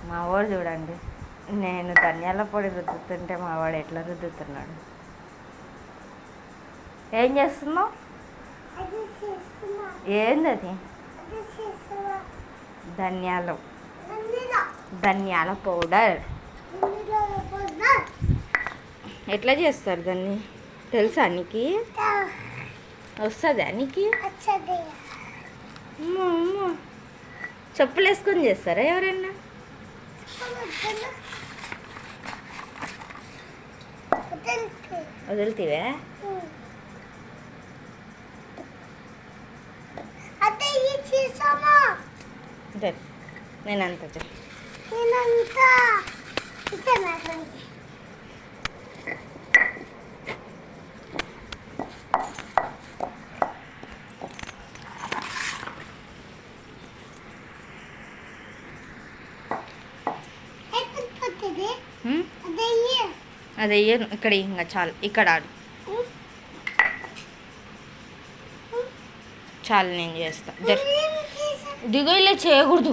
మా వాడు చూడండి, నేను ధనియాల పొడి రుద్దుతుంటే మా వాడు ఎట్లా రుద్దుతున్నాడు. ఏం చేస్తున్నావు? ఏంది అది? ధనియాల పౌడర్. ఎట్లా చేస్తారు దాన్ని తెలుసా నీకు? వస్తుందా నీకు? చెప్పులు వేసుకొని చేస్తారా ఎవరైనా? వదులుతీవే? నేనంత అదే ఇక్కడ ఇంకా చాలు, ఇక్కడ ఆడు చాలు, నేను చేస్తా. దిగో, ఇలా చేయకూడదు.